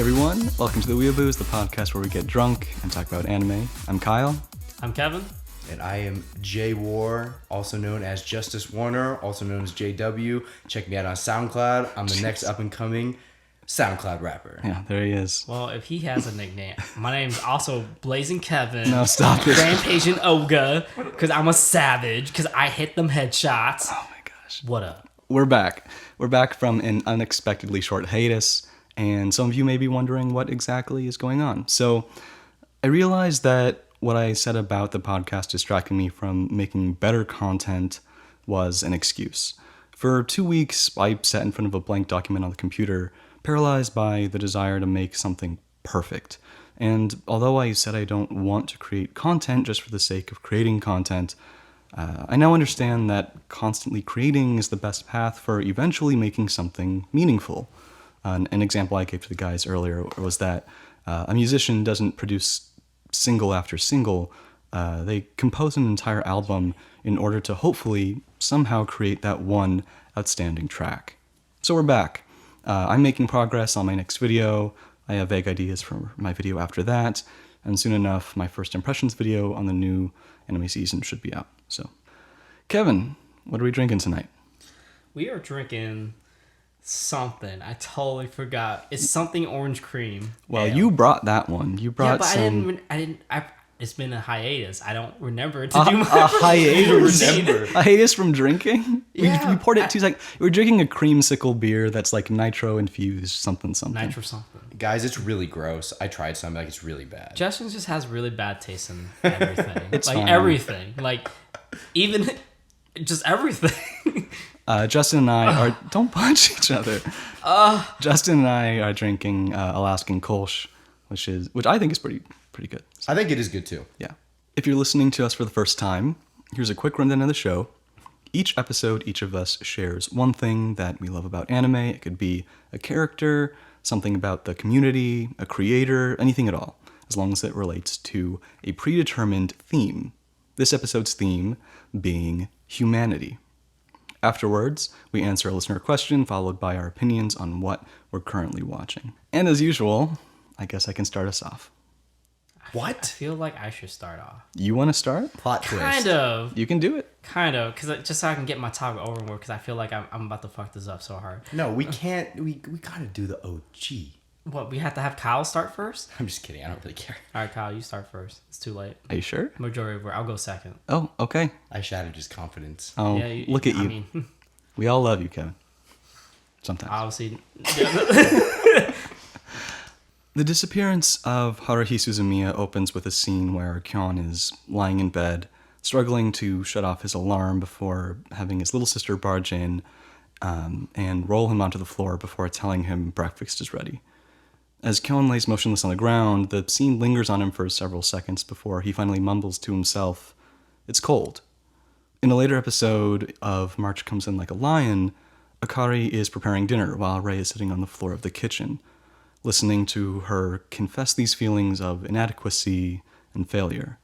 Hey everyone, welcome to the weeabooze, the podcast where we get drunk and talk about anime. I'm Kyle. I'm Kevin. And I am Jay War, also known as Justice Warner, also known as JW. Check me out on SoundCloud. I'm the next up-and-coming SoundCloud rapper. Yeah, there he is. Well, if he has a nickname, my name's also Blazing Kevin. No, stop it. Rampaging Oga, because I'm a savage, because I hit them headshots. Oh my gosh. What up? We're back. We're back from an unexpectedly short hiatus, and some of you may be wondering what exactly is going on. So I realized that what I said about the podcast distracting me from making better content was an excuse. For 2 weeks, I sat in front of a blank document on the computer, paralyzed by the desire to make something perfect. And although I said I don't want to create content just for the sake of creating content, I now understand that constantly creating is the best path for eventually making something meaningful. An example I gave to the guys earlier was that a musician doesn't produce single after single. They compose an entire album in order to hopefully somehow create that one outstanding track. So we're back. I'm making progress on my next video. I have vague ideas for my video after that. And soon enough, my first impressions video on the new anime season should be out. So, Kevin, what are we drinking tonight? We are drinking something. I totally forgot. It's something orange cream. Well, ale. you brought that one. You brought some... It's been a hiatus. I don't remember to do my a hiatus. Remember. A hiatus from drinking? Yeah, we poured it 2 seconds. We're drinking a creamsicle beer that's like nitro infused something. nitro something. Guys, it's really gross. I tried some, like it's really bad. Justin just has really bad taste in everything. It's like fine. Everything. Like even just everything. Justin and I are... Don't punch each other. Justin and I are drinking Alaskan Kolsch, which I think is pretty good. I think it is good too. Yeah. If you're listening to us for the first time, here's a quick rundown of the show. Each episode, each of us shares one thing that we love about anime. It could be a character, something about the community, a creator, anything at all, as long as it relates to a predetermined theme. This episode's theme being humanity. Afterwards, we answer a listener question, followed by our opinions on what we're currently watching. And as usual, I guess I can start us off. I feel like I should start off. You want to start? Plot twist. Kind of. You can do it. Kind of. Just so I can get my topic over with, because I feel like I'm about to fuck this up so hard. No, we can't. We gotta do the OG. What, we have to have Kyle start first? I'm just kidding. I don't really care. All right, Kyle, you start first. It's too late. Are you sure? Majority of I'll go second. Oh, okay. I shattered his confidence. Oh, Yeah, look at you. I mean, We all love you, Kevin. Sometimes. obviously. The disappearance of Haruhi Suzumiya opens with a scene where Kyon is lying in bed, struggling to shut off his alarm before having his little sister barge in and roll him onto the floor before telling him breakfast is ready. As Kyon lays motionless on the ground, the scene lingers on him for several seconds before he finally mumbles to himself, "It's cold." In a later episode of March Comes In Like a Lion, Akari is preparing dinner while Rei is sitting on the floor of the kitchen, listening to her confess these feelings of inadequacy and failure.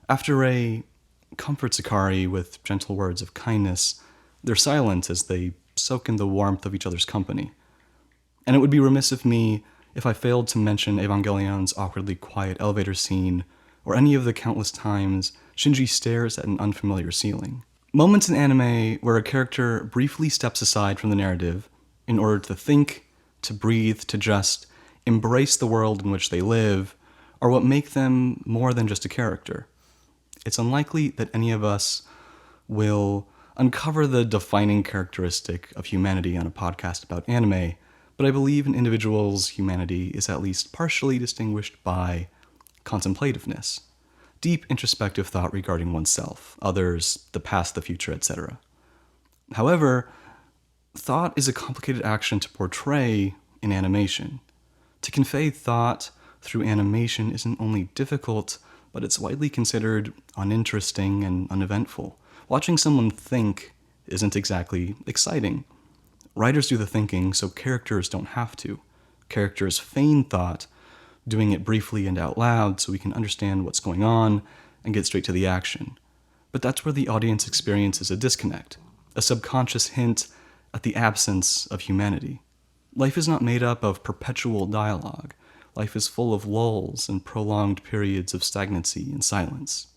After Rei comforts Akari with gentle words of kindness, they're silent as they soak in the warmth of each other's company. And it would be remiss of me if I failed to mention Evangelion's awkwardly quiet elevator scene, or any of the countless times Shinji stares at an unfamiliar ceiling. Moments in anime where a character briefly steps aside from the narrative in order to think, to breathe, to just embrace the world in which they live, are what make them more than just a character. It's unlikely that any of us will uncover the defining characteristic of humanity on a podcast about anime, but I believe an individual's humanity is at least partially distinguished by contemplativeness, deep introspective thought regarding oneself, others, the past, the future, etc. However, thought is a complicated action to portray in animation. To convey thought through animation isn't only difficult, but it's widely considered uninteresting and uneventful. Watching someone think isn't exactly exciting. Writers do the thinking, so characters don't have to. Characters feign thought, doing it briefly and out loud so we can understand what's going on and get straight to the action. But that's where the audience experiences a disconnect, a subconscious hint at the absence of humanity. Life is not made up of perpetual dialogue. Life is full of lulls and prolonged periods of stagnancy and silence.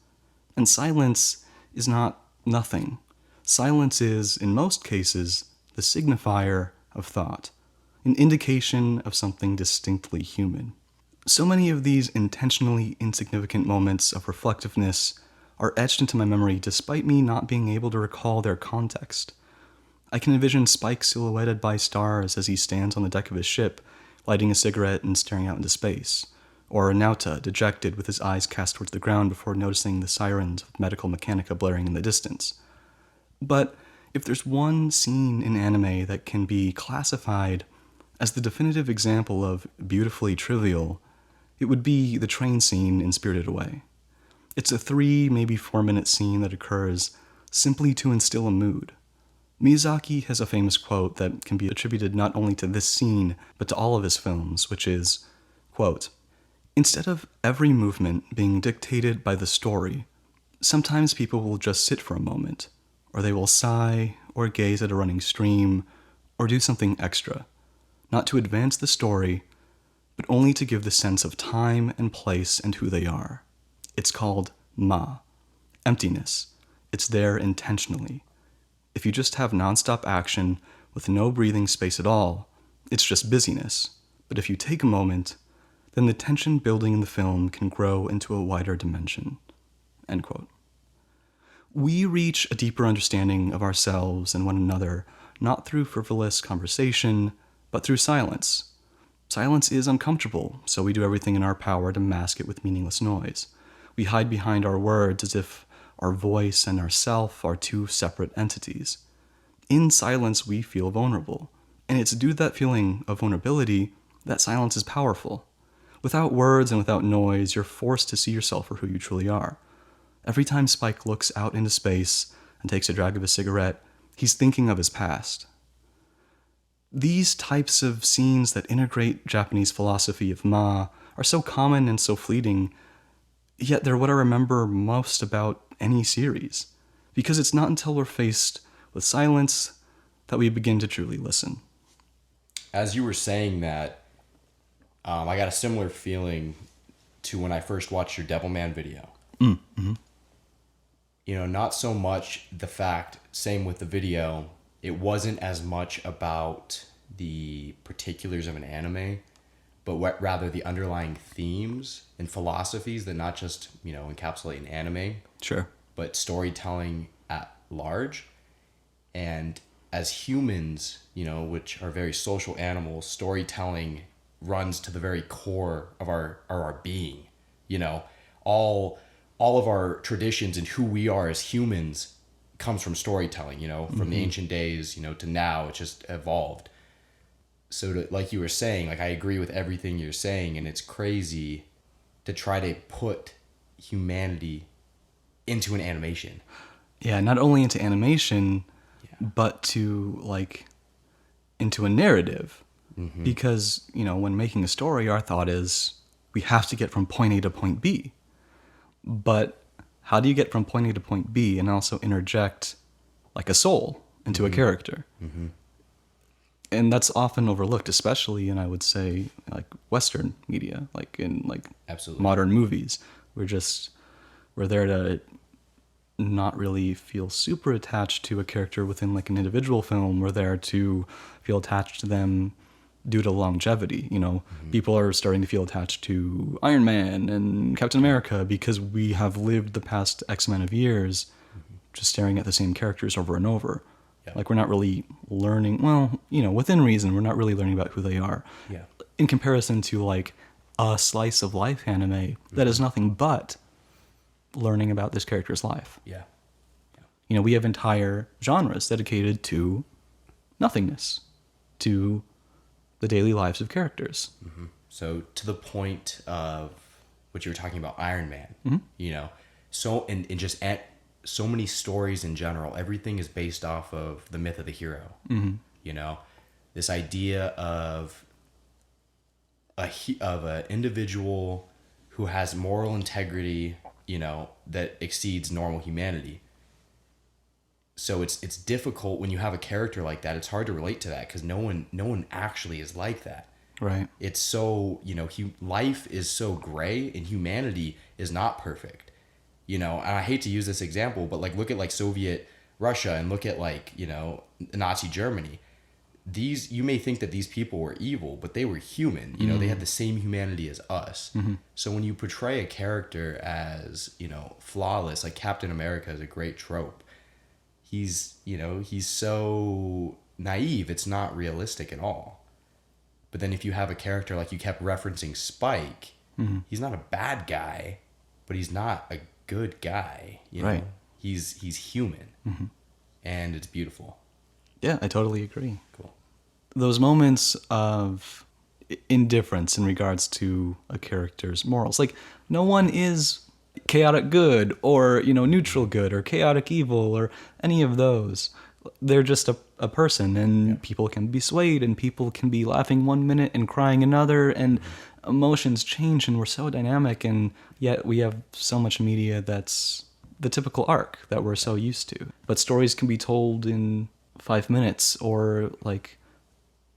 And silence is not nothing. Silence is, in most cases, the signifier of thought, an indication of something distinctly human. So many of these intentionally insignificant moments of reflectiveness are etched into my memory despite me not being able to recall their context. I can envision Spike silhouetted by stars as he stands on the deck of his ship, lighting a cigarette and staring out into space, or Nauta dejected with his eyes cast towards the ground before noticing the sirens of Medical Mechanica blaring in the distance. But if there's one scene in anime that can be classified as the definitive example of beautifully trivial, it would be the train scene in Spirited Away. It's a 3, maybe 4-minute scene that occurs simply to instill a mood. Miyazaki has a famous quote that can be attributed not only to this scene, but to all of his films, which is, quote, "Instead of every movement being dictated by the story, sometimes people will just sit for a moment, or they will sigh, or gaze at a running stream, or do something extra, not to advance the story, but only to give the sense of time and place and who they are. It's called ma, emptiness. It's there intentionally. If you just have nonstop action with no breathing space at all, it's just busyness. But if you take a moment, then the tension building in the film can grow into a wider dimension." End quote. We reach a deeper understanding of ourselves and one another not through frivolous conversation, but through silence. Silence is uncomfortable, so we do everything in our power to mask it with meaningless noise. We hide behind our words as if our voice and our self are two separate entities. In silence, we feel vulnerable, and it's due to that feeling of vulnerability that silence is powerful. Without words and without noise, you're forced to see yourself for who you truly are. Every time Spike looks out into space and takes a drag of a cigarette, he's thinking of his past. These types of scenes that integrate Japanese philosophy of ma are so common and so fleeting, yet they're what I remember most about any series, because it's not until we're faced with silence that we begin to truly listen. As you were saying that, I got a similar feeling to when I first watched your Devilman video. Mm-hmm. You know, not so much the fact, same with the video, it wasn't as much about the particulars of an anime, but rather the underlying themes and philosophies that not just, encapsulate an anime, Sure. but storytelling at large. And as humans, which are very social animals, storytelling runs to the very core of our being. All of our traditions and who we are as humans comes from storytelling, from the ancient days, to now. It's just evolved. So like you were saying, like I agree with everything you're saying, and it's crazy to try to put humanity into an animation. Yeah, not only into animation, but into a narrative. Mm-hmm. Because, when making a story, our thought is we have to get from point A to point B. But how do you get from point A to point B and also interject like a soul into a character? Mm-hmm. And that's often overlooked, especially in, I would say, like Western media, like in Absolutely. Modern movies. We're there to not really feel super attached to a character within like an individual film. We're there to feel attached to them due to longevity. People are starting to feel attached to Iron Man and Captain America because we have lived the past X amount of years just staring at the same characters over and over. Yeah. Like we're not really learning, within reason, we're not really learning about who they are. Yeah. In comparison to like a slice of life anime that is nothing but learning about this character's life. Yeah. We have entire genres dedicated to nothingness, to the daily lives of characters. Mm-hmm. So to the point of what you were talking about, Iron Man, so and just at so many stories in general, everything is based off of the myth of the hero. Mm-hmm. This idea of an individual who has moral integrity, that exceeds normal humanity. So it's difficult when you have a character like that. It's hard to relate to that because no one actually is like that. Right. It's so, life is so gray and humanity is not perfect. And I hate to use this example, but like look at like Soviet Russia and look at like, Nazi Germany. You may think that these people were evil, but they were human. They had the same humanity as us. So when you portray a character as, flawless, like Captain America is a great trope. He's so naive, it's not realistic at all. But then if you have a character like you kept referencing Spike, he's not a bad guy, but he's not a good guy. Right. He's human, and it's beautiful. Yeah, I totally agree. Cool. Those moments of indifference in regards to a character's morals, like no one is chaotic good or neutral good or chaotic evil or any of those. They're just a person, and people can be swayed, and people can be laughing one minute and crying another, and emotions change, and we're so dynamic, and yet we have so much media that's the typical arc that we're so used to. But stories can be told in 5 minutes or like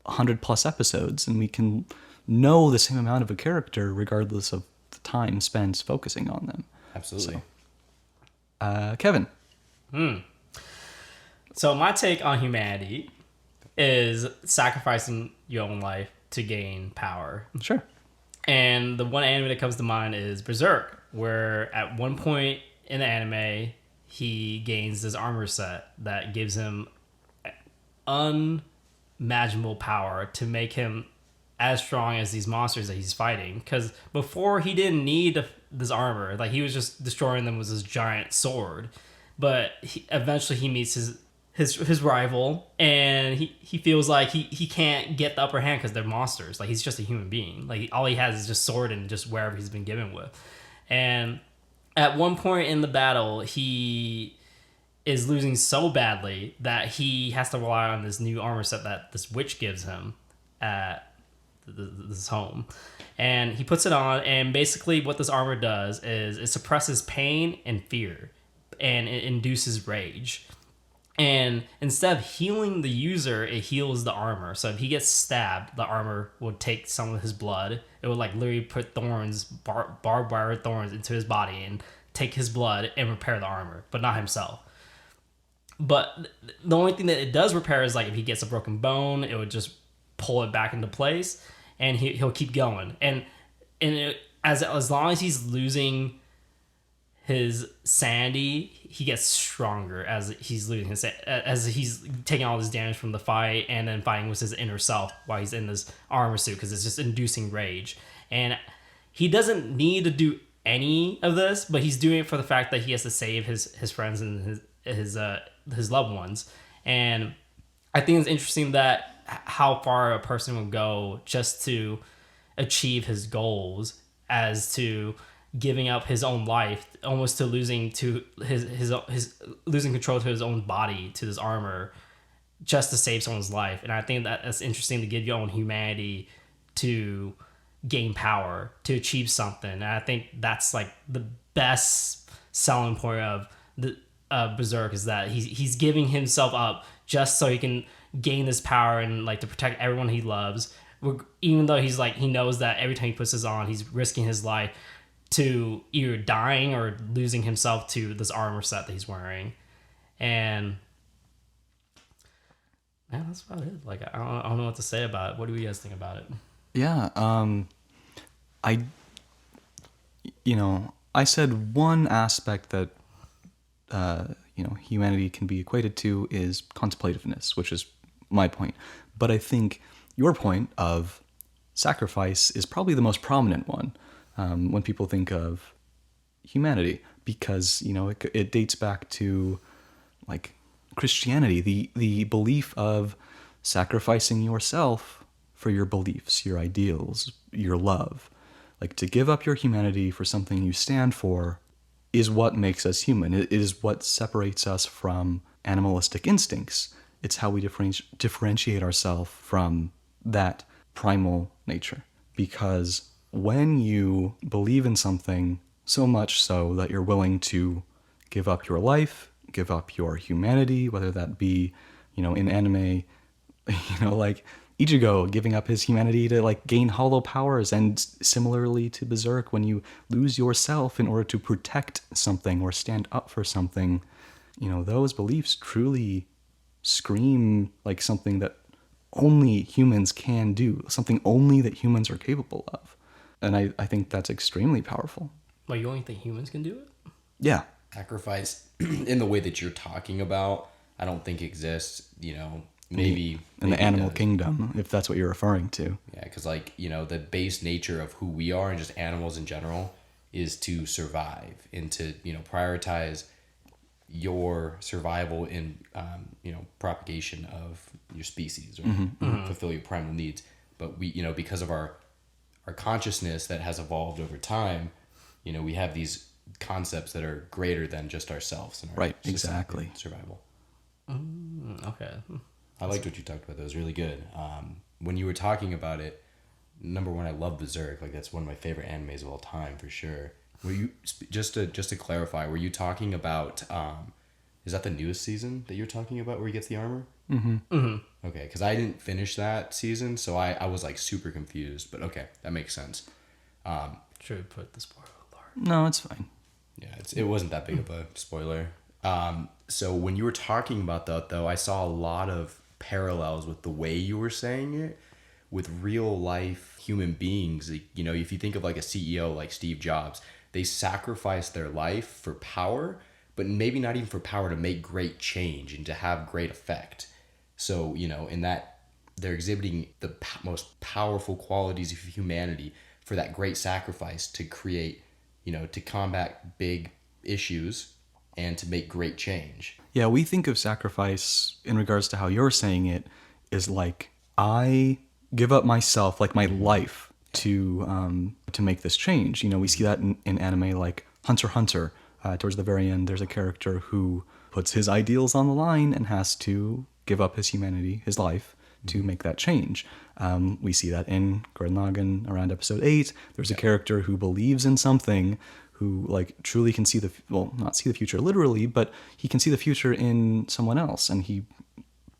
100+ episodes, and we can know the same amount of a character regardless of the time spent focusing on them. Absolutely. So, Kevin. So my take on humanity is sacrificing your own life to gain power. Sure. And the one anime that comes to mind is Berserk, where at one point in the anime, he gains this armor set that gives him unimaginable power to make him as strong as these monsters that he's fighting. Because before, he didn't need this armor. Like, he was just destroying them with his giant sword. But eventually he meets his rival, and he feels like he can't get the upper hand because they're monsters. Like, he's just a human being. Like, all he has is just sword and just wherever he's been given with. And at one point in the battle, he is losing so badly that he has to rely on this new armor set that this witch gives him at this home. And he puts it on, and basically what this armor does is it suppresses pain and fear, and it induces rage. And instead of healing the user, it heals the armor. So if he gets stabbed, the armor will take some of his blood. It will like literally put thorns, barbed wire thorns into his body and take his blood and repair the armor, but not himself. But the only thing that it does repair is like if he gets a broken bone, it would just pull it back into place, and he'll keep going. And as long as he's losing his sanity, he gets stronger as he's losing his, as he's taking all this damage from the fight and then fighting with his inner self while he's in this armor suit, because it's just inducing rage. And he doesn't need to do any of this, but he's doing it for the fact that he has to save his friends and his loved ones. And I think it's interesting that how far a person will go just to achieve his goals, as to giving up his own life, almost to losing to his losing control to his own body, to this armor, just to save someone's life. And I think that's interesting, to give your own humanity to gain power, to achieve something. And I think that's like the best selling point of the Berserk, is that he's giving himself up just so he can gain this power and like to protect everyone he loves, even though he's like, he knows that every time he puts this on, he's risking his life to either dying or losing himself to this armor set that he's wearing. And man, that's about it. Like, I don't know what to say about it. What do you guys think about it? Yeah, I said one aspect that humanity can be equated to is contemplativeness, which is my point. But I think your point of sacrifice is probably the most prominent one when people think of humanity, because it dates back to like Christianity, the belief of sacrificing yourself for your beliefs, your ideals, your love. Like, to give up your humanity for something you stand for is what makes us human. It is what separates us from animalistic instincts. It's how we differentiate ourselves from that primal nature. Because when you believe in something so much so that you're willing to give up your life, give up your humanity, whether that be, in anime, like Ichigo giving up his humanity to like gain hollow powers, and similarly to Berserk, when you lose yourself in order to protect something or stand up for something, those beliefs truly scream like something that only humans can do, something only that humans are capable of. And I think that's extremely powerful. Like, you only think humans can do it? Yeah. Sacrifice in the way that you're talking about, I don't think exists. Maybe In maybe the it animal does. kingdom, if that's what you're referring to. Yeah, because the base nature of who we are and just animals in general is to survive and to prioritize your survival in propagation of your species or fulfill your primal needs. But we because of our consciousness that has evolved over time, we have these concepts that are greater than just ourselves and our Right, society exactly. and survival. Okay. I liked what you talked about. That was really good. When you were talking about it, number one, I love Berserk. Like, that's one of my favorite animes of all time for sure. Were you just to clarify? Were you talking about? Is that the newest season that you're talking about where he gets the armor? Okay, because I didn't finish that season, so I was like super confused. But okay, that makes sense. Should we put the spoiler alert? No, it's fine. Yeah, it wasn't that big of a spoiler. So when you were talking about that, though, I saw a lot of parallels with the way you were saying it with real life human beings. Like, if you think of like a CEO like Steve Jobs, they sacrifice their life for power, but maybe not even for power, to make great change and to have great effect. So, in that they're exhibiting the most powerful qualities of humanity for that great sacrifice to create, to combat big issues and to make great change. Yeah, we think of sacrifice in regards to how you're saying it is like, I give up myself, like my life, to make this change. We see that in anime like Hunter x Hunter. Towards the very end, there's a character who puts his ideals on the line and has to give up his humanity, his life, to make that change. We see that in Gurren Lagann around episode 8. There's a character who believes in something, who like truly can see not see the future literally, but he can see the future in someone else, and he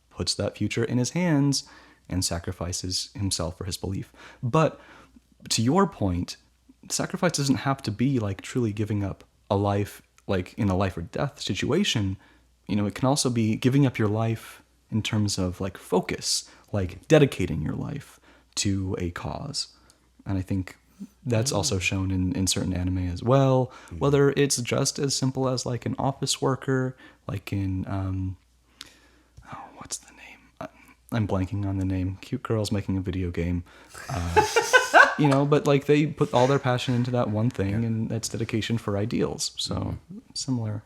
puts that future in his hands and sacrifices himself for his belief. But to your point, sacrifice doesn't have to be like truly giving up a life, like in a life or death situation. It can also be giving up your life in terms of like focus, like dedicating your life to a cause. And I think that's also shown in certain anime as well, whether it's just as simple as like an office worker, like in, what's the name? I'm blanking on the name. Cute girls making a video game. But like they put all their passion into that one thing, and that's dedication for ideals. So similar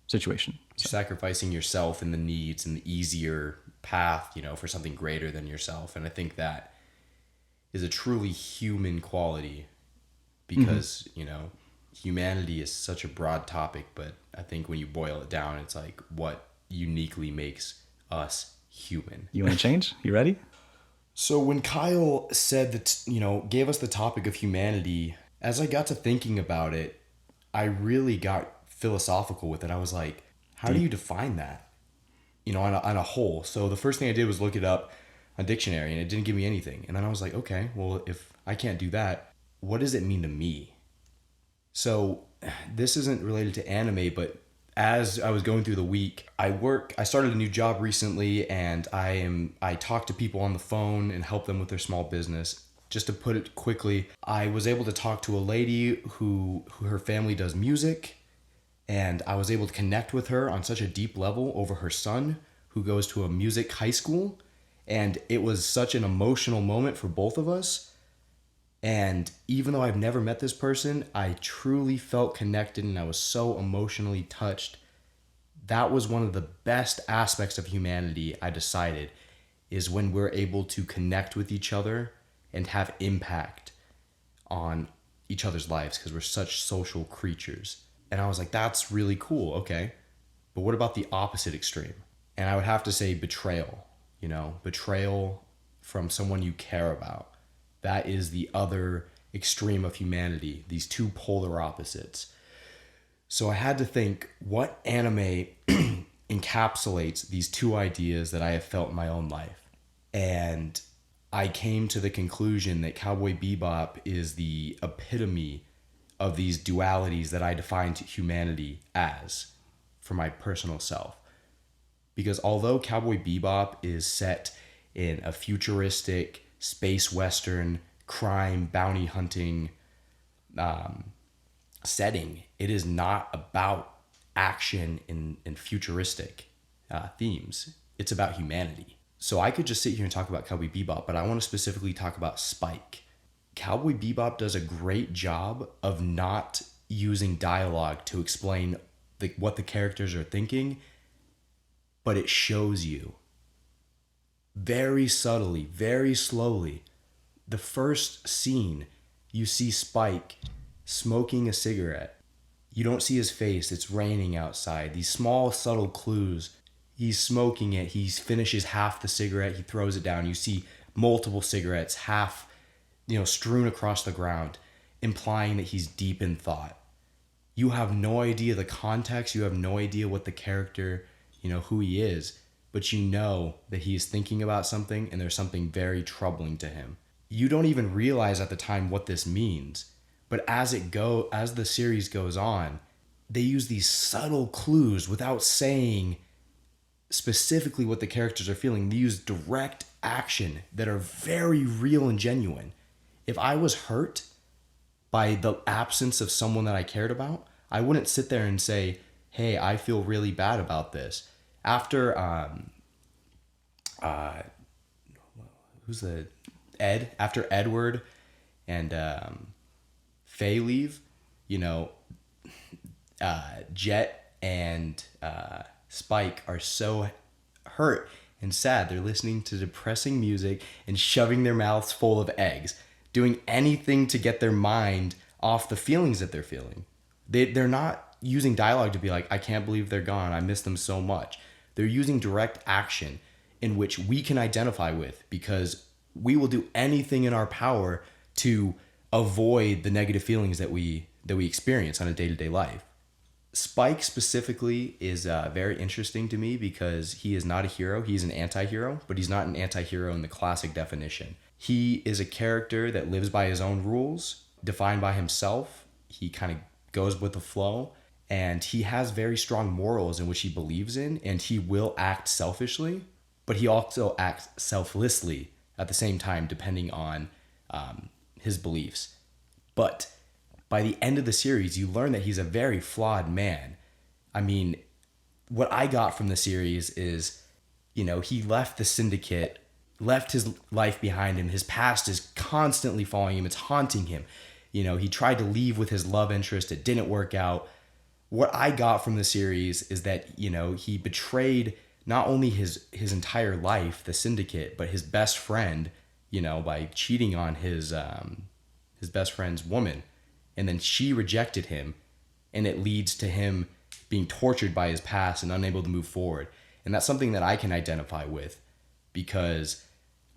situation. You're sacrificing yourself and the needs and the easier path, for something greater than yourself. And I think that is a truly human quality because, humanity is such a broad topic, but I think when you boil it down, it's like what uniquely makes us human. You want to change? You ready? So when Kyle said that, gave us the topic of humanity, as I got to thinking about it, I really got philosophical with it. I was like, how do you define that? On a whole. So the first thing I did was look it up on dictionary, and it didn't give me anything. And then I was like, okay, well, if I can't do that, what does it mean to me? So this isn't related to anime, but as I was going through the week, I started a new job recently, and I talk to people on the phone and help them with their small business. Just to put it quickly, I was able to talk to a lady who her family does music, and I was able to connect with her on such a deep level over her son, who goes to a music high school. And it was such an emotional moment for both of us. And even though I've never met this person, I truly felt connected, and I was so emotionally touched. That was one of the best aspects of humanity, I decided, is when we're able to connect with each other and have impact on each other's lives, because we're such social creatures. And I was like, that's really cool. Okay. But what about the opposite extreme? And I would have to say betrayal. Betrayal from someone you care about. That is the other extreme of humanity, these two polar opposites. So I had to think, what anime encapsulates these two ideas that I have felt in my own life? And I came to the conclusion that Cowboy Bebop is the epitome of these dualities that I defined humanity as for my personal self. Because although Cowboy Bebop is set in a futuristic space western crime bounty hunting setting, it is not about action and futuristic themes. It's about humanity. So I could just sit here and talk about Cowboy Bebop, but I want to specifically talk about Spike. Cowboy Bebop does a great job of not using dialogue to explain what the characters are thinking, but it shows you very subtly, very slowly. The first scene, you see Spike smoking a cigarette. You don't see his face, it's raining outside. These small, subtle clues. He's smoking it, he finishes half the cigarette, he throws it down. You see multiple cigarettes, half, strewn across the ground, implying that he's deep in thought. You have no idea the context, you have no idea what the character, who he is, but you know that he is thinking about something and there's something very troubling to him. You don't even realize at the time what this means, but as the series goes on, they use these subtle clues without saying specifically what the characters are feeling. They use direct action that are very real and genuine. If I was hurt by the absence of someone that I cared about, I wouldn't sit there and say, hey, I feel really bad about this. After after Edward and Faye leave, Jet and Spike are so hurt and sad. They're listening to depressing music and shoving their mouths full of eggs, doing anything to get their mind off the feelings that they're feeling. They're not using dialogue to be like, I can't believe they're gone, I miss them so much. They're using direct action in which we can identify with, because we will do anything in our power to avoid the negative feelings that we experience on a day-to-day life. Spike specifically is very interesting to me because he is not a hero. He's an anti-hero, but he's not an anti-hero in the classic definition. He is a character that lives by his own rules, defined by himself. He kind of goes with the flow, and he has very strong morals in which he believes in, and he will act selfishly, but he also acts selflessly at the same time, depending on his beliefs. But by the end of the series, you learn that he's a very flawed man. I mean, what I got from the series is, he left the syndicate, left his life behind him. His past is constantly following him. It's haunting him. He tried to leave with his love interest. It didn't work out. What I got from the series is that, he betrayed not only his entire life, the syndicate, but his best friend, by cheating on his best friend's woman. And then she rejected him, and it leads to him being tortured by his past and unable to move forward. And that's something that I can identify with, because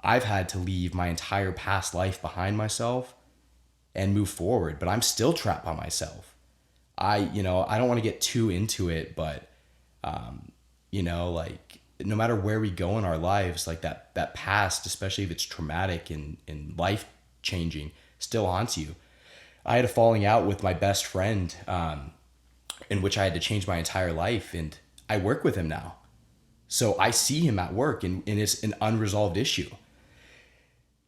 I've had to leave my entire past life behind myself and move forward, but I'm still trapped by myself. I don't want to get too into it, but no matter where we go in our lives, like that past, especially if it's traumatic and life changing, still haunts you. I had a falling out with my best friend, in which I had to change my entire life, and I work with him now. So I see him at work, and it's an unresolved issue.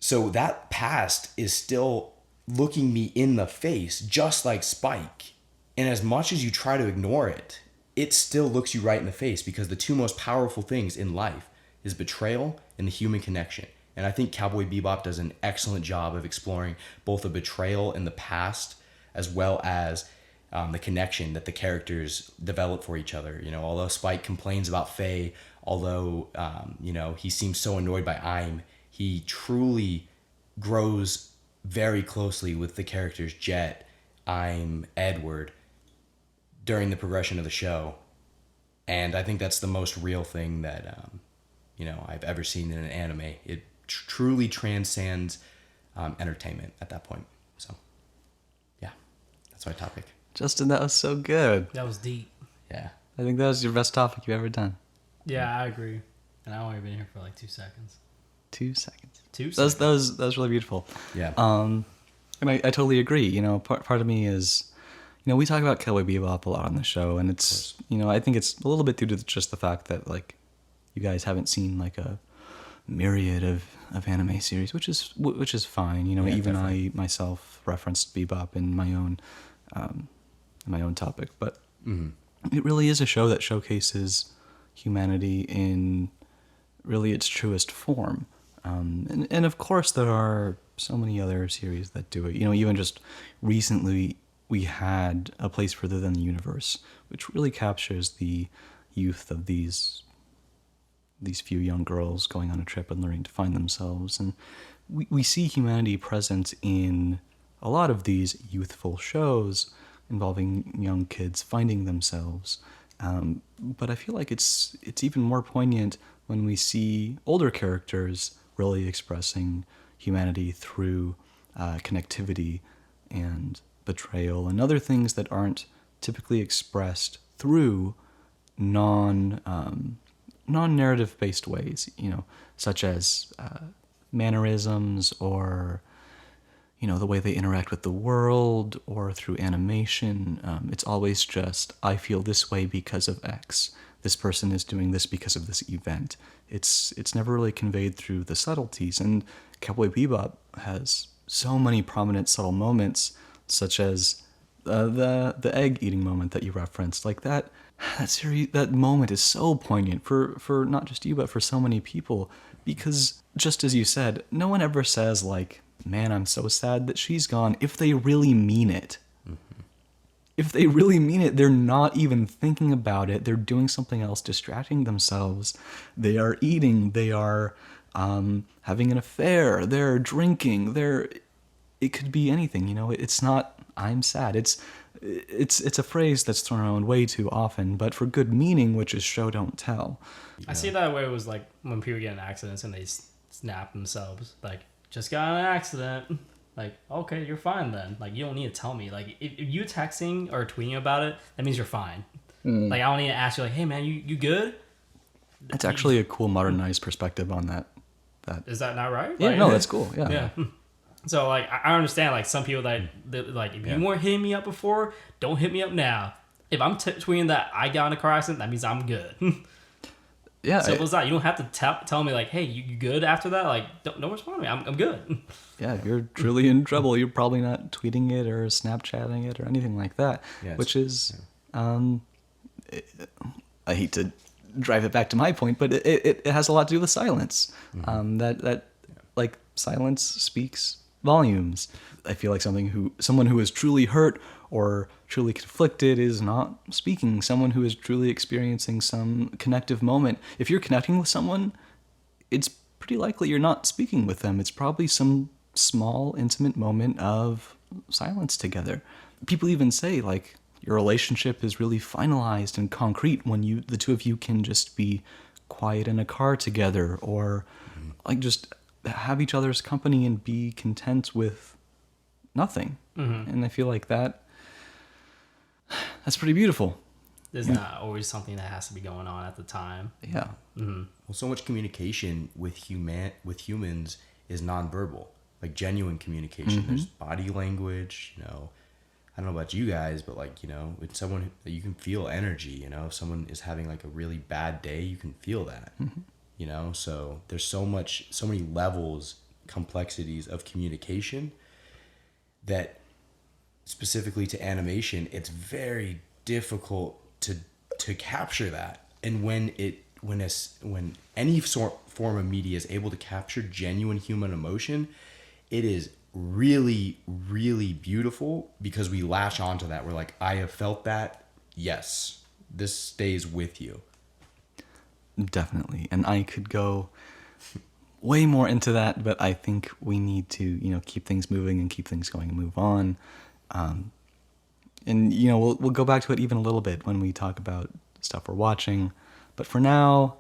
So that past is still looking me in the face, just like Spike. And as much as you try to ignore it, it still looks you right in the face, because the two most powerful things in life is betrayal and the human connection. And I think Cowboy Bebop does an excellent job of exploring both the betrayal in the past, as well as the connection that the characters develop for each other. Although Spike complains about Faye, although he seems so annoyed by Aim, he truly grows very closely with the characters Jet, Aim, Edward during the progression of the show. And I think that's the most real thing that I've ever seen in an anime. It truly transcends entertainment at that point. So yeah, that's my topic. Justin, that was so good. That was deep. Yeah. I think that was your best topic you've ever done. Yeah, I agree. And I've only been here for like 2 seconds. 2 seconds. 2 That was, seconds. that was really beautiful. Yeah. And I totally agree. You know, part of me is, you know, we talk about Cowboy Bebop a lot on the show, and it's, you know, I think it's a little bit due to just the fact that, like, you guys haven't seen, like, a myriad of anime series, which is fine. You know, Yeah, even definitely. I myself referenced Bebop in my own topic, but it really is a show that showcases humanity in really its truest form. And of course, there are so many other series that do it. You know, even just recently, we had A Place Further Than the Universe, which really captures the youth of these few young girls going on a trip and learning to find themselves. And we see humanity present in a lot of these youthful shows involving young kids finding themselves. But I feel like it's even more poignant when we see older characters really expressing humanity through connectivity and betrayal and other things that aren't typically expressed through non-narrative based ways, you know, such as mannerisms or, you know, the way they interact with the world or through animation. It's always just, I feel this way because of X. This person is doing this because of this event. It's never really conveyed through the subtleties. And Cowboy Bebop has so many prominent subtle moments, such as the egg eating moment that you referenced. Like that series, that moment is so poignant for not just you, but for so many people. Because just as you said, no one ever says like, man, I'm so sad that she's gone, if they really mean it. If they really mean it, they're not even thinking about it. They're doing something else, distracting themselves. They are eating. They are having an affair. They're drinking. It could be anything, you know. It's not, I'm sad. It's a phrase that's thrown around way too often, but for good meaning, which is show, don't tell. I see that way. It was like when people get in accidents and they snap themselves. Like, just got in an accident. Like, okay, you're fine then. Like, you don't need to tell me. Like, if you texting or tweeting about it, that means you're fine. Like, I don't need to ask you, like, hey, man, you good? It's actually a cool modernized perspective on that. Is that not right? Yeah, Like, no, that's cool. Yeah. Yeah. So, like, I understand, like, some people that like, if you weren't hitting me up before, don't hit me up now. If I'm tweeting that I got in a car accident, that means I'm good. Yeah. Simple as that. You don't have to tell me, like, hey, you good after that? Like, don't respond to me. I'm good. Yeah, if you're truly in trouble, you're probably not tweeting it or Snapchatting it or anything like that. Yeah, which is, I hate to drive it back to my point, but it has a lot to do with silence. That like silence speaks volumes. I feel like someone who is truly hurt or truly conflicted is not speaking. Someone who is truly experiencing some connective moment. If you're connecting with someone, it's pretty likely you're not speaking with them. It's probably some small, intimate moment of silence together. People even say, like, your relationship is really finalized and concrete when the two of you can just be quiet in a car together, or like just have each other's company and be content with nothing. And I feel like that's pretty beautiful. There's not always something that has to be going on at the time. Yeah. Well, so much communication with humans is nonverbal, like genuine communication. There's body language, you know. I don't know about you guys, but like, you know, it's someone you can feel energy, you know. If someone is having like a really bad day, you can feel that, you know. So there's so many levels, complexities of communication that specifically to animation, it's very difficult to capture that. And when any form of media is able to capture genuine human emotion, it is really, really beautiful, because we latch onto that. We're like, I have felt that. Yes, this stays with you. Definitely. And I could go way more into that, but I think we need to, you know, keep things moving and keep things going and move on. And, you know, we'll go back to it even a little bit when we talk about stuff we're watching. But for now,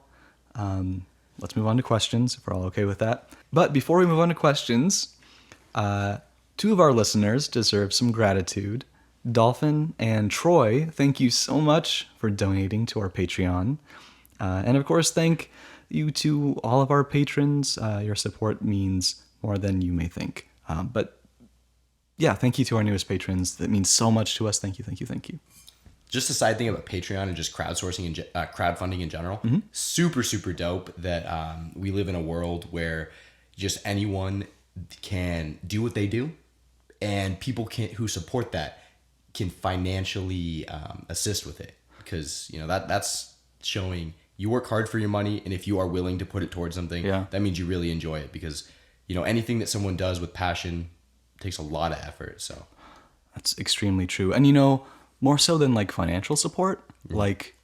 let's move on to questions, if we're all okay with that. But before we move on to questions, two of our listeners deserve some gratitude. Dolphin and Troy, thank you so much for donating to our Patreon. And of course, thank you to all of our patrons. Your support means more than you may think. But yeah, thank you to our newest patrons. That means so much to us. Thank you, thank you, thank you. Just a side thing about Patreon and just crowdsourcing and crowdfunding in general. Super, super dope that we live in a world where just anyone can do what they do, and people who support that can financially assist with it, because that's showing you work hard for your money, and if you are willing to put it towards something, that means you really enjoy it, because anything that someone does with passion takes a lot of effort. So that's extremely true. And more so than like financial support, like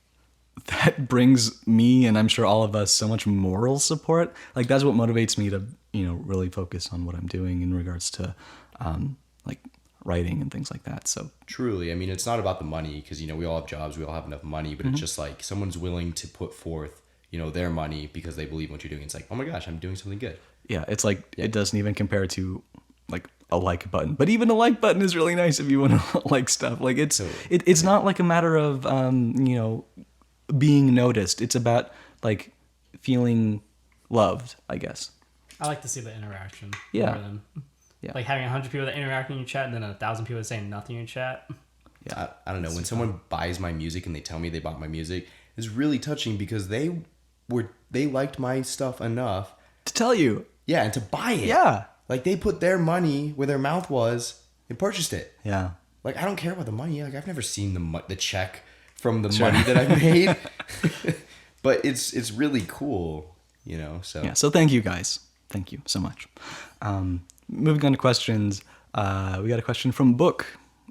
that brings me, and I'm sure all of us, so much moral support. Like that's what motivates me to really focus on what I'm doing in regards to like writing and things like that. So truly, I mean, it's not about the money, because we all have jobs, we all have enough money, but it's just like someone's willing to put forth their money because they believe in what you're doing. It's like, oh my gosh, I'm doing something good. Yeah, it's like it doesn't even compare to like a like button, but even a like button is really nice if you want to like stuff. Like it's not like a matter of being noticed. It's about like feeling loved, I guess. I like to see the interaction. Yeah. More than, like having 100 people that interact in your chat and then 1,000 people saying nothing in your chat. Yeah, I don't know. When someone buys my music and they tell me they bought my music, it's really touching, because they liked my stuff enough To tell you. Yeah, and to buy it. Yeah. Like they put their money where their mouth was and purchased it. Yeah. Like I don't care about the money. Like I've never seen the check from the money that I made. But it's really cool, So yeah. So thank you guys. Thank you so much. Moving on to questions. We got a question from Book.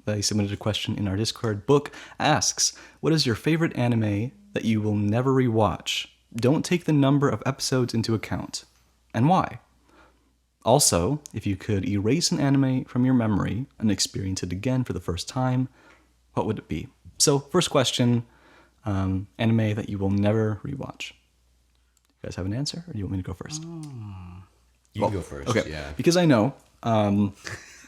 They submitted a question in our Discord. Book asks, "What is your favorite anime that you will never rewatch? Don't take the number of episodes into account, and why? Also, if you could erase an anime from your memory and experience it again for the first time, what would it be?" So, first question, anime that you will never rewatch. You guys have an answer, or do you want me to go first? You can go first. Okay, Yeah. because I know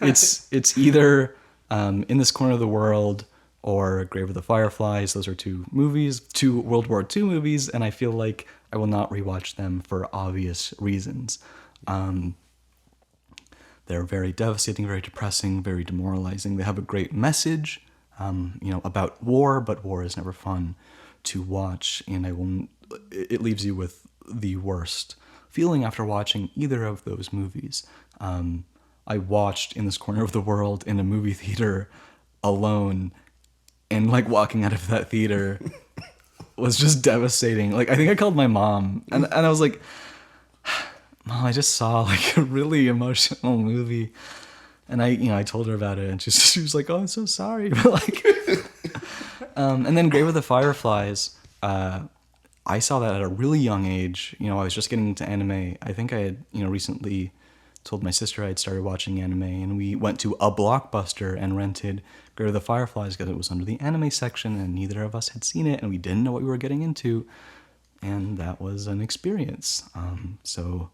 it's either In This Corner of the World or Grave of the Fireflies. Those are two World War II movies, and I feel like I will not rewatch them for obvious reasons. They're very devastating, very depressing, very demoralizing. They have a great message, about war, but war is never fun to watch, and it leaves you with the worst feeling after watching either of those movies. I watched In This Corner of the World in a movie theater alone, and like walking out of that theater was just devastating. Like I think I called my mom, and I was like, "Mom, I just saw like a really emotional movie," and I told her about it, and she was like, "Oh, I'm so sorry," but like, and then Grave of the Fireflies. I saw that at a really young age. I was just getting into anime. I think I had recently told my sister I had started watching anime, and we went to a Blockbuster and rented Grave of the Fireflies because it was under the anime section, and neither of us had seen it, and we didn't know what we were getting into, and that was an experience. So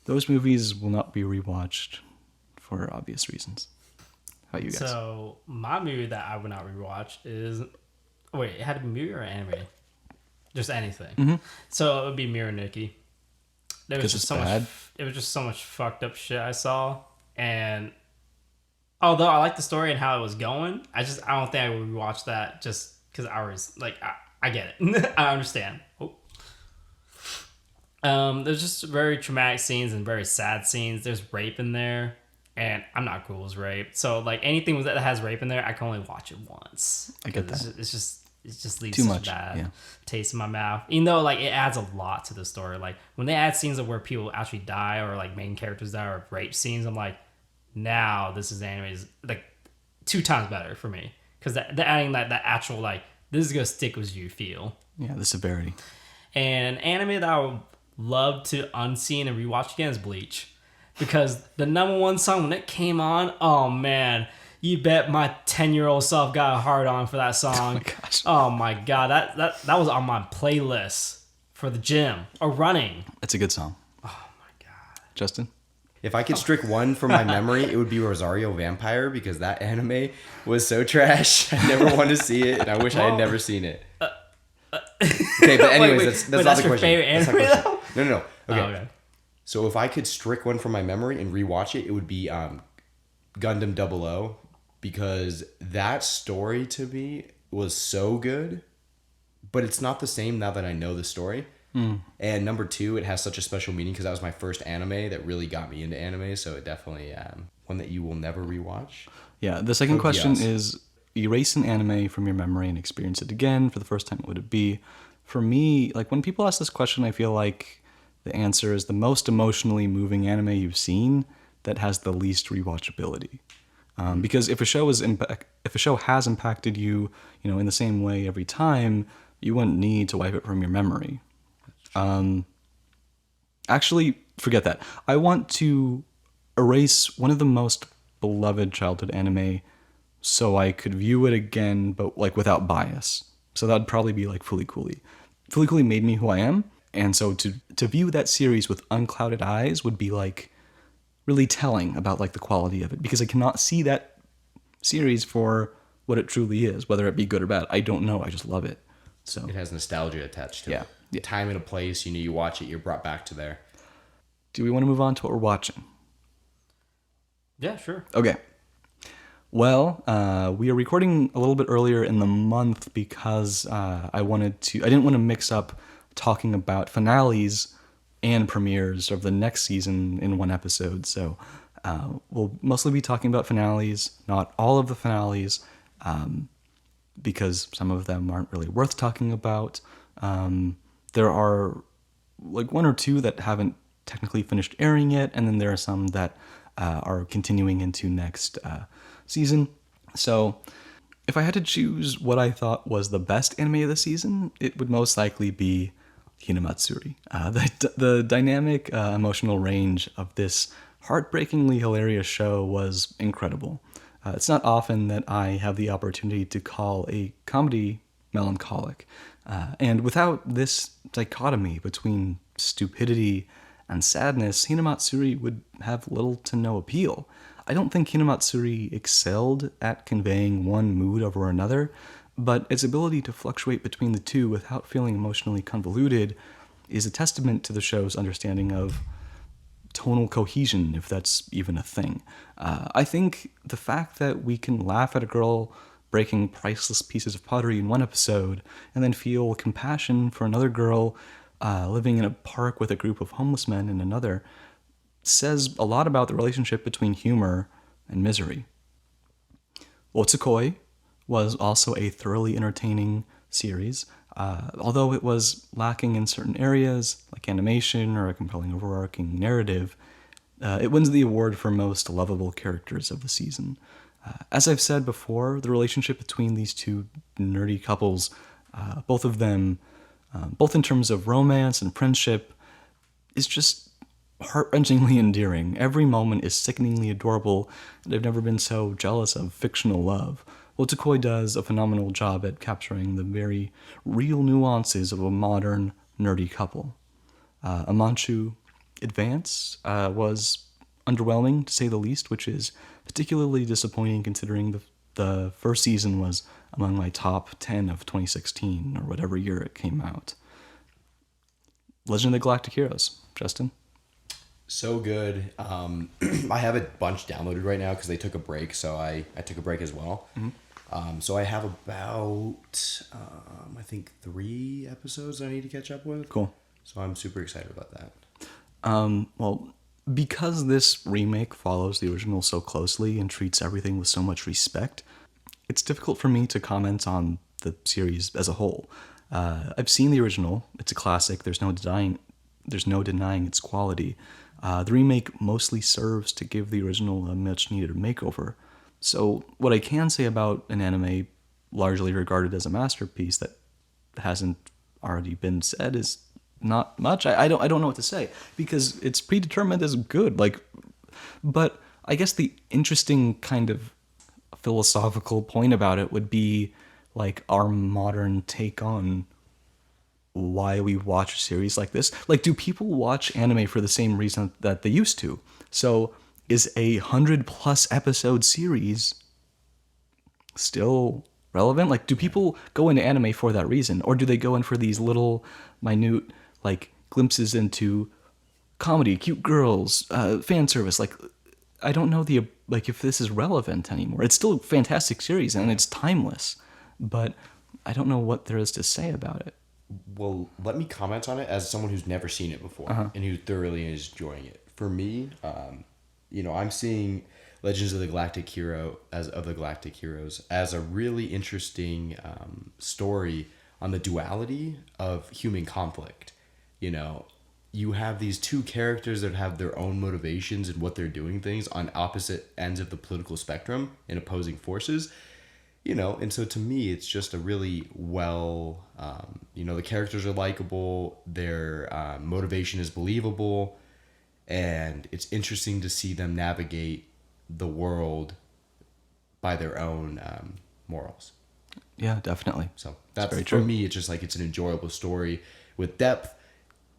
those movies will not be rewatched for obvious reasons. How about you guys? So my movie that I would not rewatch is, wait, it had to be movie or anime? Just anything. Mm-hmm. So it would be Mirror Nikki. There was just so bad? much. It was just so much fucked up shit I saw, and although I like the story and how it was going, I don't think I would rewatch that just because I was like, I get it, I understand. Oh. There's just very traumatic scenes and very sad scenes. There's rape in there, and I'm not cool with rape, so like anything that has rape in there, I can only watch it once. I get that. It just leaves Too such much, a bad yeah. taste in my mouth. Even though like it adds a lot to the story. Like when they add scenes of where people actually die or like main characters die or rape scenes, I'm like, now this is anime is like 2 times better for me, because they're adding that actual like this is gonna stick with you feel. Yeah, the severity. And an anime that I would love to unseen and rewatch again is Bleach, because the #1 song when it came on, oh man. You bet my 10-year-old self got a hard on for that song. Oh my gosh. Oh my god, that was on my playlist for the gym or running. It's a good song. Oh my god. Justin? If I could strick one from my memory, it would be Rosario Vampire, because that anime was so trash. I never want to see it, and I wish I had never seen it. Okay, but anyways, that's not the your question. favorite That's not anime, the question. No. Okay. Oh, okay. So if I could strick one from my memory and rewatch it, it would be Gundam 00, because that story to me was so good, but it's not the same now that I know the story. And number two, it has such a special meaning because that was my first anime that really got me into anime. So it definitely one that you will never rewatch. Yeah, the second question Yes. is erase an anime from your memory and experience it again for the first time. What would it be? For me, like when people ask this question, I feel like the answer is the most emotionally moving anime you've seen that has the least rewatchability. Because if a show has impacted you, in the same way every time, you wouldn't need to wipe it from your memory. Actually, forget that. I want to erase one of the most beloved childhood anime so I could view it again, but like without bias. So that'd probably be like Fooly Cooly. Fooly Cooly made me who I am, and so to view that series with unclouded eyes would be like really telling about like the quality of it, because I cannot see that series for what it truly is, whether it be good or bad. I don't know. I just love it. So It has nostalgia attached to Yeah. it. Yeah. Time and a place, you watch it, you're brought back to there. do we want to move on to what we're watching? Yeah, sure. Okay. Well, we are recording a little bit earlier in the month because I didn't want to mix up talking about finales and premieres of the next season in one episode. So we'll mostly be talking about finales, not all of the finales, because some of them aren't really worth talking about. There are like one or two that haven't technically finished airing yet, and then there are some that are continuing into next season. So if I had to choose what I thought was the best anime of the season, it would most likely be Hinamatsuri. The dynamic emotional range of this heartbreakingly hilarious show was incredible. It's not often that I have the opportunity to call a comedy melancholic. And without this dichotomy between stupidity and sadness, Hinamatsuri would have little to no appeal. I don't think Hinamatsuri excelled at conveying one mood over another, but its ability to fluctuate between the two without feeling emotionally convoluted is a testament to the show's understanding of tonal cohesion, if that's even a thing. I think the fact that we can laugh at a girl breaking priceless pieces of pottery in one episode and then feel compassion for another girl living in a park with a group of homeless men in another says a lot about the relationship between humor and misery. Otsukoi was also a thoroughly entertaining series, although it was lacking in certain areas like animation or a compelling overarching narrative. It wins the award for most lovable characters of the season. As I've said before, the relationship between these two nerdy couples, both of them, both in terms of romance and friendship, is just heart-wrenchingly endearing. Every moment is sickeningly adorable, and I've never been so jealous of fictional love. Otsukoi does a phenomenal job at capturing the very real nuances of a modern, nerdy couple. Amanchu Advance was underwhelming, to say the least, which is particularly disappointing considering the first season was among my top 10 of 2016, or whatever year it came out. Legend of the Galactic Heroes. Justin? So good. I have a bunch downloaded right now because they took a break, so I took a break as well. So I have about, I think 3 episodes I need to catch up with. Cool. So I'm super excited about that. Well, because this remake follows the original so closely and treats everything with so much respect, it's difficult for me to comment on the series as a whole. I've seen the original. It's a classic. There's no denying its quality. The remake mostly serves to give the original a much-needed makeover. So what I can say about an anime largely regarded as a masterpiece that hasn't already been said is not much. I don't know what to say because it's predetermined as good. But I guess the interesting kind of philosophical point about it would be like our modern take on why we watch a series like this. Like, do people watch anime for the same reason that they used to? So is a 100+ episode series still relevant? Like, do people go into anime for that reason, or do they go in for these little minute like glimpses into comedy, cute girls, fan service? Like, I don't know if this is relevant anymore. It's still a fantastic series and it's timeless, but I don't know what there is to say about it. Well, let me comment on it as someone who's never seen it before and who thoroughly is enjoying it. For me, I'm seeing Legends of the Galactic Heroes as a really interesting story on the duality of human conflict. You have these two characters that have their own motivations and what they're doing things on opposite ends of the political spectrum in opposing forces. And so to me, it's just a really the characters are likable, their motivation is believable, and it's interesting to see them navigate the world by their own morals. Yeah, definitely. So that's very for true. me, it's just like it's an enjoyable story with depth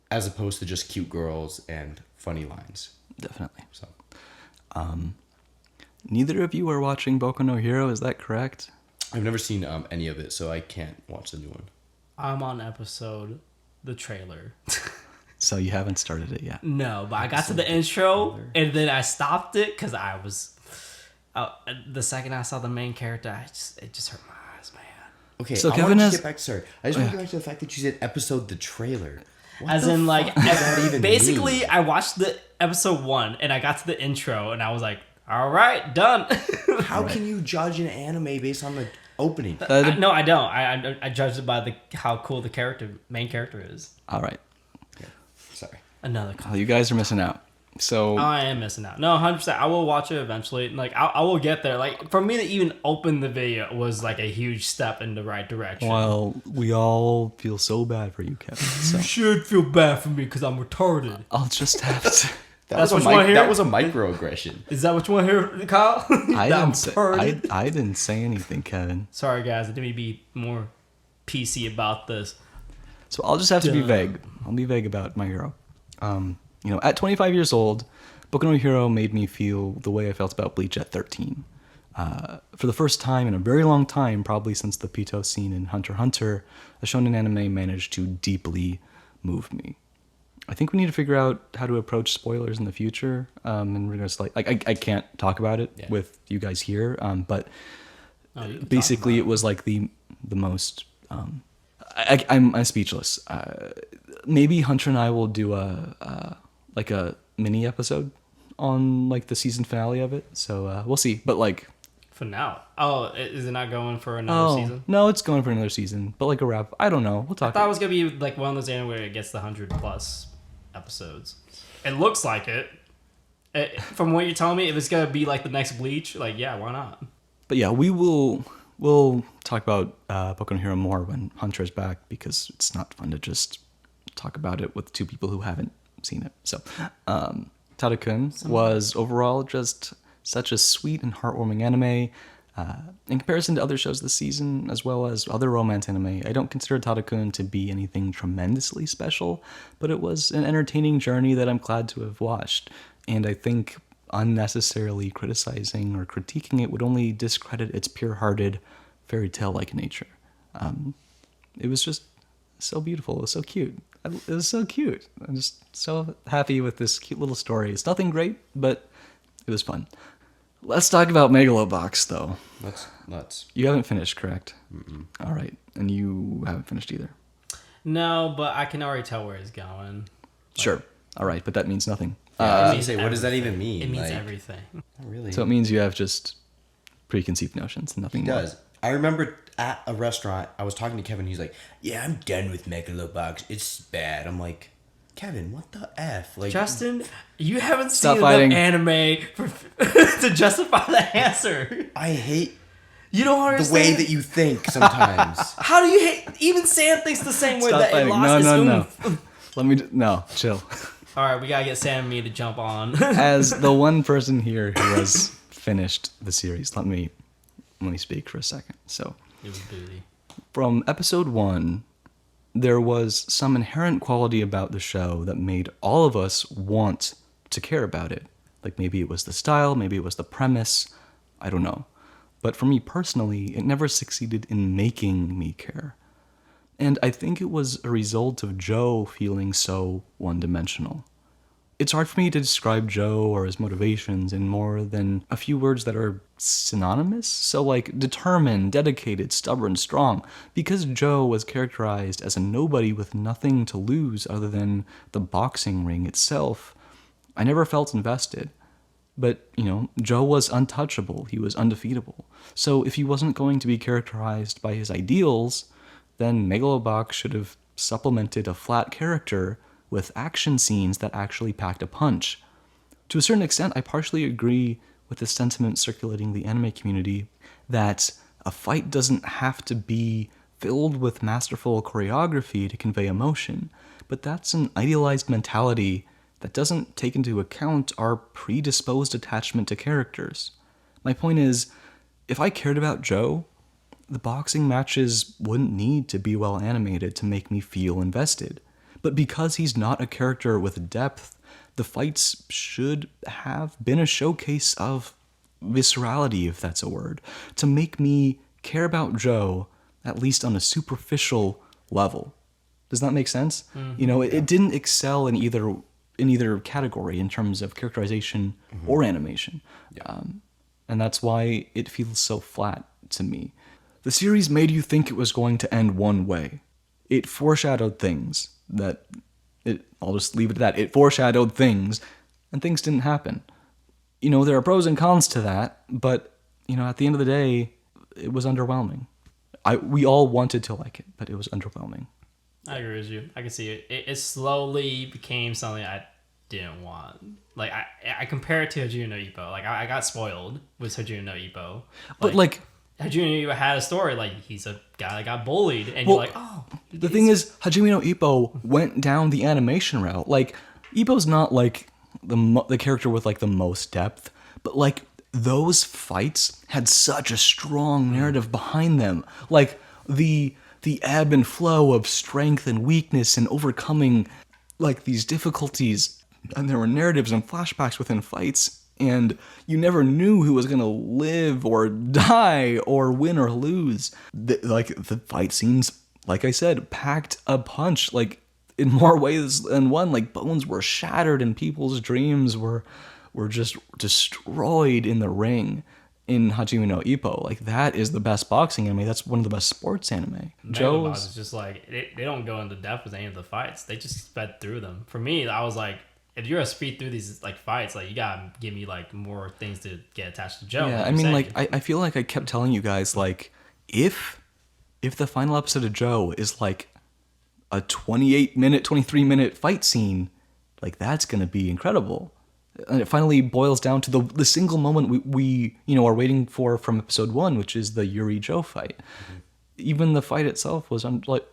as opposed to just cute girls and funny lines. Definitely. So Neither of you are watching Boku no Hero, is that correct? I've never seen any of it, so I can't watch the new one. I'm on the trailer. So you haven't started it yet. No, but I got to the intro and then I stopped it because I was. The second I saw the main character, it just hurt my eyes, man. Okay, So I Kevin want to has- get back. Sorry, I just want to get back to the fact that you said episode the trailer. What As the in, like, fuck does that even basically, mean? I watched the episode 1 and I got to the intro and I was like, all right, done. How can you judge an anime based on the opening? No, I don't. I judged it by how cool the main character is. All right. Sorry. Another Well, you guys are missing out. So I am missing out. No, 100%. I will watch it eventually. Like, I will get there. Like, for me to even open the video was like a huge step in the right direction. Well, we all feel so bad for you, Kevin. So You should feel bad for me because I'm retarded. I'll just have to. That's what you wanna hear? That was a microaggression. Is that what you want to hear, Kyle? I That I'm didn't say. retarded? I didn't say anything, Kevin. Sorry, guys. I didn't be more PC about this. So I'll just have to be Duh. vague. I'll be vague about my hero. At 25 years old, Boku no Hero made me feel the way I felt about Bleach at 13. For the first time in a very long time, probably since the Pito scene in Hunter x Hunter, a shonen anime managed to deeply move me. I think we need to figure out how to approach spoilers in the future. And we're just like I can't talk about it with you guys here. But Oh, you can basically, talk it was like the most. I'm speechless. Maybe Hunter and I will do a mini episode on like the season finale of it. So we'll see. But like, for now. Oh, is it not going for another season? no, it's going for another season. But like a wrap. I don't know. We'll talk. I thought it was gonna be like one of those anime where it gets the 100+ episodes. It looks like it. From what you're telling me, if it's gonna be like the next Bleach, like yeah, why not? But yeah, we'll talk about Boku no Hero more when Hunter is back, because it's not fun to just talk about it with two people who haven't seen it. So, Tadakun was overall just such a sweet and heartwarming anime. In comparison to other shows this season, as well as other romance anime, I don't consider Tadakun to be anything tremendously special, but it was an entertaining journey that I'm glad to have watched. And I think unnecessarily criticizing or critiquing it would only discredit its pure-hearted, fairy tale-like nature. It was just so beautiful. It was so cute. It was so cute. I'm just so happy with this cute little story. It's nothing great, but it was fun. Let's talk about Megalobox, though. Let's. You haven't finished, correct? Mm-mm. All right. And you haven't finished either. No, but I can already tell where it's going. Sure. All right, but that means nothing. I was means gonna say, what does that even everything. mean? It means Like, everything. Not really. So it means you have just preconceived notions, nothing It more. does. I remember at a restaurant, I was talking to Kevin. He's like, "Yeah, I'm done with Megalobox. It's bad." I'm like, "Kevin, what the f?" Like, Justin, you haven't Stop seen fighting. enough anime to justify the answer. I hate You don't the understand way that you think sometimes. How do you hate? Even Sam thinks the same way Stop that it fighting. lost No. its oomph. Let me... No, chill. All right, we gotta get Sam and me to jump on. As the one person here who has finished the series, let me speak for a second. So, It was booty. from episode 1 there was some inherent quality about the show that made all of us want to care about it. Like maybe it was the style, maybe it was the premise, I don't know. But for me personally, it never succeeded in making me care. And I think it was a result of Joe feeling so one-dimensional. It's hard for me to describe Joe or his motivations in more than a few words that are synonymous. So like determined, dedicated, stubborn, strong. Because Joe was characterized as a nobody with nothing to lose other than the boxing ring itself, I never felt invested. But, Joe was untouchable. He was undefeatable. So if he wasn't going to be characterized by his ideals, then Megalobox should have supplemented a flat character with action scenes that actually packed a punch. To a certain extent, I partially agree with the sentiment circulating the anime community that a fight doesn't have to be filled with masterful choreography to convey emotion, but that's an idealized mentality that doesn't take into account our predisposed attachment to characters. My point is, if I cared about Joe, the boxing matches wouldn't need to be well animated to make me feel invested. But because he's not a character with depth, the fights should have been a showcase of viscerality, if that's a word, to make me care about Joe, at least on a superficial level. Does that make sense? Mm-hmm. It didn't excel in either category in terms of characterization or animation. Yeah. And that's why it feels so flat to me. The series made you think it was going to end one way. It foreshadowed things I'll just leave it at that. It foreshadowed things, and things didn't happen. There are pros and cons to that, but, at the end of the day, it was underwhelming. We all wanted to like it, but it was underwhelming. I agree with you. I can see it. It slowly became something I didn't want. Like, I compare it to Hajime no Ippo. Like, I got spoiled with Hajime no Ippo. But, Hajime no Ippo had a story. Like, he's a guy that got bullied. And you're like, oh. The thing is, Hajime no Ippo went down the animation route. Like, Ippo's not, like, the character with, like, the most depth. But, like, those fights had such a strong narrative behind them. Like, the ebb and flow of strength and weakness and overcoming, like, these difficulties. And there were narratives and flashbacks within fights. And you never knew who was going to live or die or win or lose. The fight scenes, like I said, packed a punch, like, in more ways than one. Like, bones were shattered and people's dreams were just destroyed in the ring in Hajime no Ippo. Like, that is the best boxing anime. That's one of the best sports anime. Joe's is just like, they don't go into depth with any of the fights. They just sped through them. For me, I was like, if you're gonna speed through these like fights, like you gotta give me like more things to get attached to Joe. Yeah, I mean, like I feel like I kept telling you guys, like, if the final episode of Joe is like a 28-minute, 23-minute fight scene, like, that's gonna be incredible. And it finally boils down to the single moment we are waiting for from episode 1, which is the Yuri Joe fight. Mm-hmm. Even the fight itself was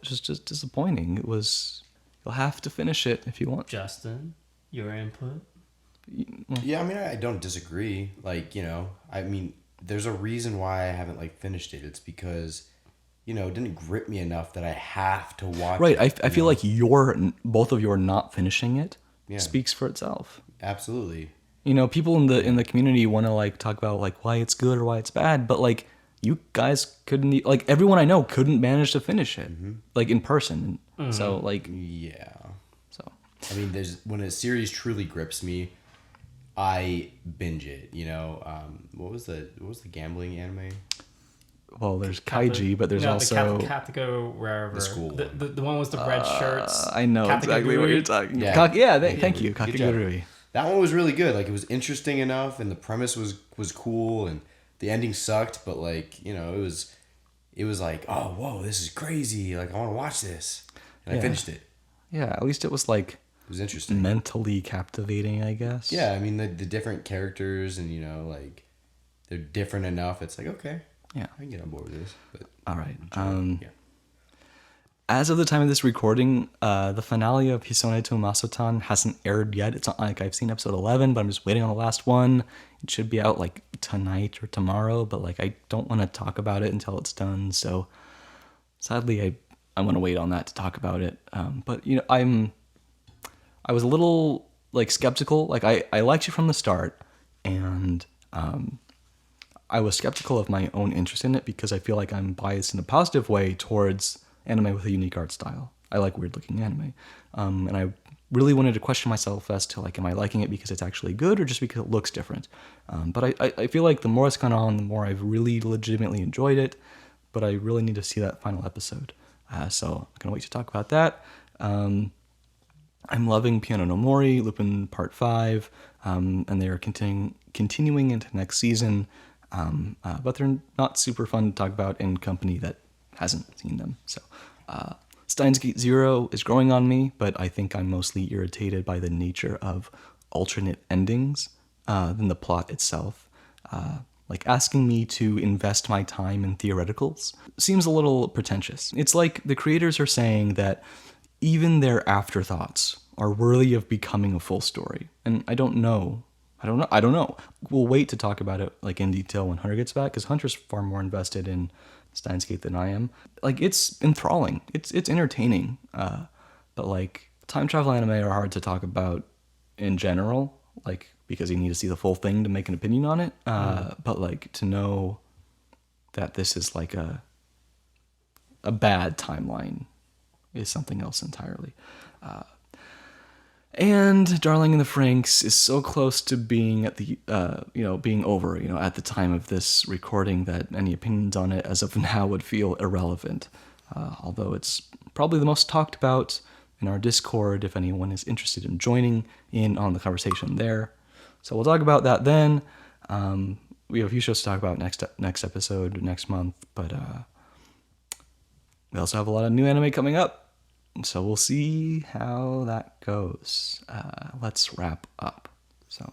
just disappointing. It was, you'll have to finish it if you want. Justin, your input? Yeah, I mean, I don't disagree. Like, I mean, there's a reason why I haven't, like, finished it. It's because, it didn't grip me enough that I have to watch right, it. I feel like both of your not finishing it speaks for itself. Absolutely. People in the community want to, like, talk about, like, why it's good or why it's bad, but, like, you guys couldn't, like, everyone I know couldn't manage to finish it, like, in person. Mm-hmm. So, like... Yeah. I mean, when a series truly grips me, I binge it. What was the gambling anime? Well, there's Kaiji, but there's also Katako wherever the school. The one with the red shirts. I know exactly what you're talking. Yeah, thank you, Kakigurui. That one was really good. Like, it was interesting enough, and the premise was cool, and the ending sucked, but, like, it was like, oh, whoa, this is crazy. Like, I want to watch this, and I finished it. Yeah, at least it was, like, it was interesting, mentally captivating, I guess. Yeah, I mean, the different characters, and like, they're different enough. It's like, okay, yeah, I can get on board with this. But all right. Yeah. As of the time of this recording, the finale of Hisone to Masotan hasn't aired yet. It's not like I've seen episode 11, but I'm just waiting on the last one. It should be out, like, tonight or tomorrow, but, like, I don't want to talk about it until it's done. So sadly, I want to wait on that to talk about it. But I was a little like skeptical. Like I liked you from the start, and I was skeptical of my own interest in it because I feel like I'm biased in a positive way towards anime with a unique art style. I like weird looking anime, and I really wanted to question myself as to like, am I liking it because it's actually good or just because it looks different? But I feel like the more it's gone on, the more I've really legitimately enjoyed it. But I really need to see that final episode, so I'm gonna wait to talk about that. I'm loving Piano no Mori, Lupin Part 5, and they are continuing into next season, but they're not super fun to talk about in company that hasn't seen them. So, Steins Gate Zero is growing on me, but I think I'm mostly irritated by the nature of alternate endings than the plot itself. Like asking me to invest my time in theoreticals seems a little pretentious. It's like the creators are saying that even their afterthoughts are worthy of becoming a full story. And I don't know. We'll wait to talk about it like in detail when Hunter gets back, because Hunter's far more invested in Steins Gate than I am. Like, it's enthralling. It's entertaining. But like, time travel anime are hard to talk about in general, like, because you need to see the full thing to make an opinion on it. But like, to know that this is like a bad timeline is something else entirely. And Darling in the Franxx is so close to being at the being over, at the time of this recording, that any opinions on it as of now would feel irrelevant. Although it's probably the most talked about in our Discord if anyone is interested in joining in on the conversation there. So we'll talk about that then. We have a few shows to talk about next episode, next month, but we also have a lot of new anime coming up. So we'll see how that goes. Let's wrap up. So,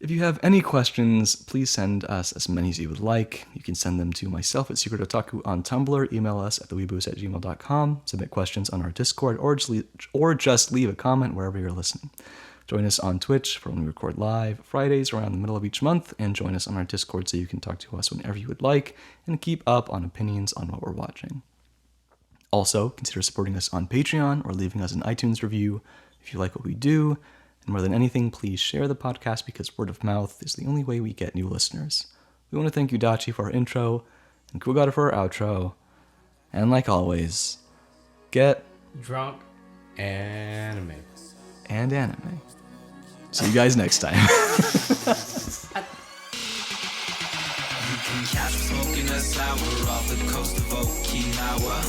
if you have any questions, please send us as many as you would like. You can send them to myself at Secret Otaku on Tumblr, email us at theweeabooze@gmail.com, submit questions on our Discord, or just leave a comment wherever you're listening. Join us on Twitch for when we record live Fridays around the middle of each month, and join us on our Discord so you can talk to us whenever you would like and keep up on opinions on what we're watching. Also, consider supporting us on Patreon or leaving us an iTunes review if you like what we do. And more than anything, please share the podcast because word of mouth is the only way we get new listeners. We want to thank Udachi for our intro and Kugata for our outro. And like always, get drunk Anime. and anime. See you guys next time. Catch smoking a sour off the coast of Okinawa.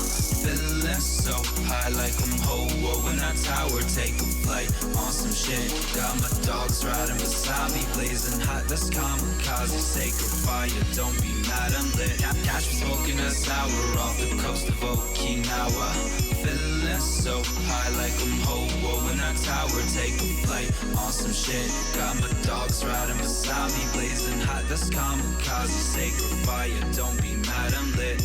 Feeling so high like I'm Ho-Oh in that tower. Take a flight on some shit. Got my dogs riding beside me, blazing hot. That's kamikaze, sacred fire. Don't be mad, I'm lit. Catch me smoking a sour off the coast of Okinawa. Feeling so high like I'm Ho-Oh in that tower. Take a flight on some shit. Got my dogs riding beside me, blazing hot. That's kamikaze, sacred fire. Don't be mad, I'm lit.